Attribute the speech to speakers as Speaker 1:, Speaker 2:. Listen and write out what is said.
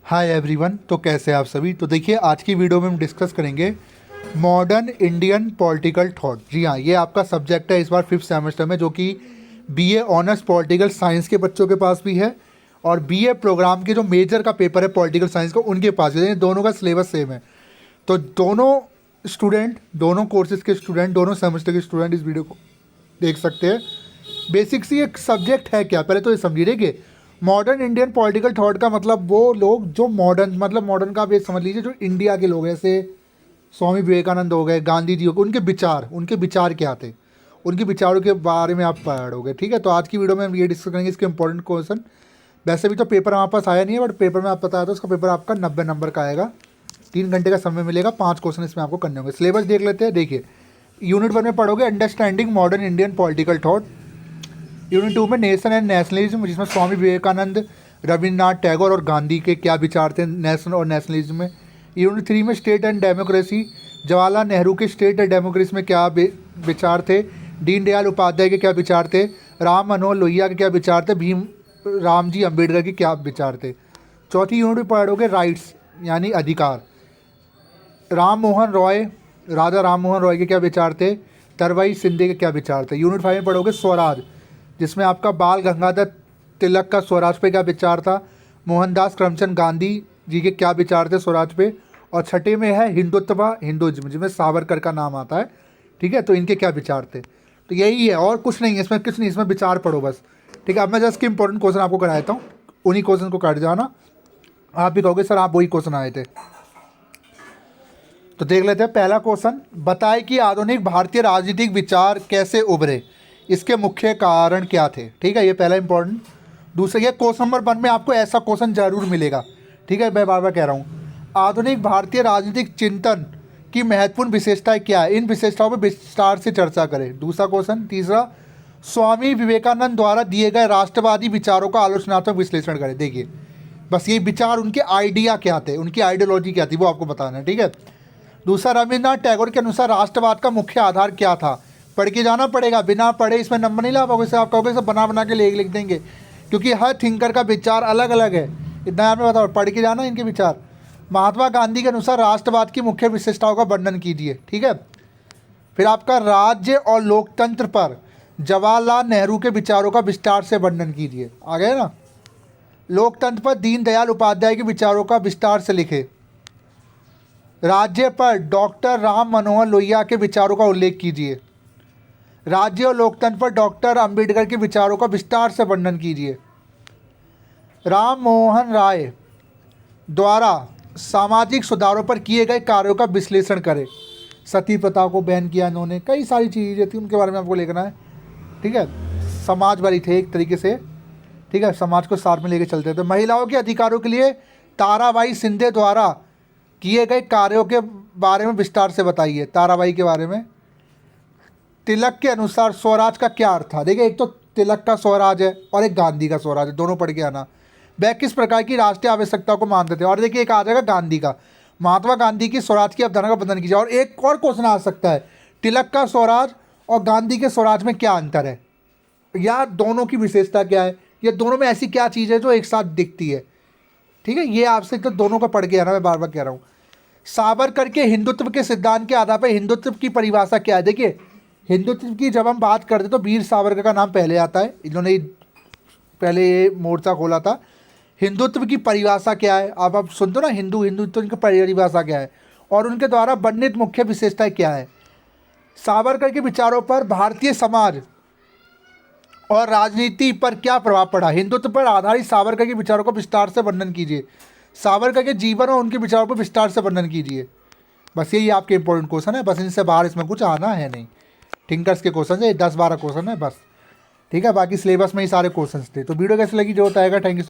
Speaker 1: Hi everyone. तो कैसे हैं आप सभी। तो देखिए आज की वीडियो में हम डिस्कस करेंगे मॉडर्न इंडियन पॉलिटिकल थॉट। जी हाँ, ये आपका सब्जेक्ट है इस बार 5th सेमेस्टर में, जो कि बीए ऑनर्स पॉलिटिकल साइंस के बच्चों के पास भी है और बीए प्रोग्राम के जो मेजर का पेपर है पॉलिटिकल साइंस का उनके पास भी है। दोनों का सिलेबस सेम है। तो दोनों स्टूडेंट, दोनों कोर्सेज के स्टूडेंट, दोनों सेमेस्टर के स्टूडेंट इस वीडियो को देख सकते हैं। बेसिक सी एक सब्जेक्ट है क्या, पहले तो ये समझिए। देखिए मॉडर्न इंडियन पॉलिटिकल थॉट का मतलब वो लोग जो मॉडर्न, मतलब मॉडर्न का आप ये समझ लीजिए जो इंडिया के लोग हैं, जैसे स्वामी विवेकानंद हो गए, गांधी जी हो गए, उनके विचार क्या थे, उनके विचारों के बारे में आप पढ़ोगे। ठीक है, तो आज की वीडियो में हम ये डिस्कस करेंगे इसके इंपॉर्टेंट क्वेश्चन। वैसे भी तो पेपर हमारे पास आया नहीं है, बट पेपर में आप बताया तो उसका पेपर आपका 90 नंबर का आएगा। 3 घंटे का समय मिलेगा, 5 क्वेश्चन इसमें आपको करने होंगे। सिलेबस देख लेते हैं। देखिए यूनिट 1 में पढ़ोगे understanding modern Indian political thought. Unit 2 में नेशन एंड नेशनलिज्म, जिसमें स्वामी विवेकानंद, रविन्द्रनाथ टैगोर और गांधी के क्या विचार थे नेशन और नेशनलिज्म में। यूनिट 3 में state and democracy, Jawaharlal Nehru के स्टेट एंड डेमोक्रेसी में क्या विचार थे, दीनदयाल उपाध्याय के क्या विचार थे, राम मनोहर लोहिया के क्या विचार थे, भीम रामजी अम्बेडकर के क्या विचार थे। चौथी यूनिट में पढ़ोगे राइट्स यानी अधिकार, राजा राम मोहन रॉय के क्या विचार थे, तरवाई सिंधे के क्या विचार थे। यूनिट 5 में पढ़ोगे स्वराज, जिसमें आपका बाल गंगाधर तिलक का स्वराज पे क्या विचार था, मोहनदास करमचंद गांधी जी के क्या विचार थे स्वराज पे। और छठे में है हिंदुइज्म, जिसमें सावरकर का नाम आता है। ठीक है, तो इनके क्या विचार थे। तो यही है और कुछ नहीं है इसमें, कुछ नहीं, इसमें विचार पढ़ो बस। ठीक है, अब मैं जस्ट के इंपॉर्टेंट क्वेश्चन आपको करा देता हूँ, उन्हीं क्वेश्चन को काट जाना। आप भी कहोगे सर आप वही क्वेश्चन आए थे। तो देख लेते हैं पहला क्वेश्चन। बताए कि आधुनिक भारतीय राजनीतिक विचार कैसे उभरे, इसके मुख्य कारण क्या थे। ठीक है, ये पहला इंपॉर्टेंट। दूसरा, ये क्वेश्चन नंबर 1 में आपको ऐसा क्वेश्चन जरूर मिलेगा। ठीक है, मैं बार बार कह रहा हूँ, आधुनिक भारतीय राजनीतिक चिंतन की महत्वपूर्ण विशेषताएं क्या है, इन विशेषताओं पर विस्तार से चर्चा करें। दूसरा क्वेश्चन। तीसरा, स्वामी विवेकानंद द्वारा दिए गए राष्ट्रवादी विचारों का आलोचनात्मक विश्लेषण करें। देखिए बस ये विचार, उनके आइडिया क्या थे, उनकी आइडियोलॉजी क्या थी, वो आपको बताना है। ठीक है। दूसरा, रविन्द्रनाथ टैगोर के अनुसार राष्ट्रवाद का मुख्य आधार क्या था। पढ़ के जाना पड़ेगा, बिना पढ़े इसमें नंबर नहीं ला पाओगे। इसे आप कहोगे सब बना बना के लिख देंगे, क्योंकि हर थिंकर का विचार अलग अलग है। इतना आपने बताओ, पढ़ के जाना इनके विचार। महात्मा गांधी के अनुसार राष्ट्रवाद की मुख्य विशेषताओं का वर्णन कीजिए। ठीक है। फिर आपका राज्य और लोकतंत्र पर जवाहरलाल नेहरू के विचारों का विस्तार से वर्णन कीजिए। आ गए ना। लोकतंत्र पर दीनदयाल उपाध्याय के विचारों का विस्तार से लिखे। राज्य पर डॉक्टर राम मनोहर लोहिया के विचारों का उल्लेख कीजिए। राज्य और लोकतंत्र पर डॉक्टर अंबेडकर के विचारों का विस्तार से वर्णन कीजिए। राम मोहन राय द्वारा सामाजिक सुधारों पर किए गए कार्यों का विश्लेषण करें। सती प्रथा को बैन किया इन्होंने, कई सारी चीज़ें थी उनके बारे में आपको लिखना है। ठीक है, समाजवादी थे एक तरीके से। ठीक है, समाज को साथ में लेके चलते थे। महिलाओं के अधिकारों के लिए ताराबाई सिंधे द्वारा किए गए कार्यों के बारे में विस्तार से बताइए, ताराबाई के बारे में। तिलक के अनुसार स्वराज का क्या अर्थ था। देखिए एक तो तिलक का स्वराज है और एक गांधी का स्वराज है, दोनों पढ़ के आना। वह किस प्रकार की राष्ट्रीय आवश्यकता को मानते थे। और देखिए एक आ जाएगा गांधी का, महात्मा गांधी की स्वराज की अवधारणा का वर्णन कीजिए। और एक और क्वेश्चन आ सकता है, तिलक का स्वराज और गांधी के स्वराज में क्या अंतर है, या दोनों की विशेषता क्या है, या दोनों में ऐसी क्या चीज़ है जो एक साथ दिखती है। ठीक है, ये आपसे तो दोनों का पढ़ के आना, मैं बार बार कह रहा हूँ। सावरकर के हिंदुत्व के सिद्धांत के आधार पर हिंदुत्व की परिभाषा क्या है। देखिए हिंदुत्व की जब हम बात करते तो वीर सावरकर का नाम पहले आता है, इन्होंने पहले ये मोर्चा खोला था। हिंदुत्व की परिभाषा क्या है, आप सुनते हो ना, हिंदुत्व की परिभाषा क्या है और उनके द्वारा वर्णित मुख्य विशेषताएं क्या है। सावरकर के विचारों पर भारतीय समाज और राजनीति पर क्या प्रभाव पड़ा। हिंदुत्व पर आधारित सावरकर के विचारों का विस्तार से वर्णन कीजिए। सावरकर के जीवन और उनके विचारों पर विस्तार से वर्णन कीजिए। बस यही आपके इंपॉर्टेंट क्वेश्चन है, बस इनसे बाहर इसमें कुछ आना है नहीं। थिंकर्स के क्वेश्चन है, 10-12 क्वेश्चन है बस। ठीक है, बाकी सिलेबस में ही सारे क्वेश्चन थे। तो वीडियो कैसे लगी जो बताएगा। Thank you.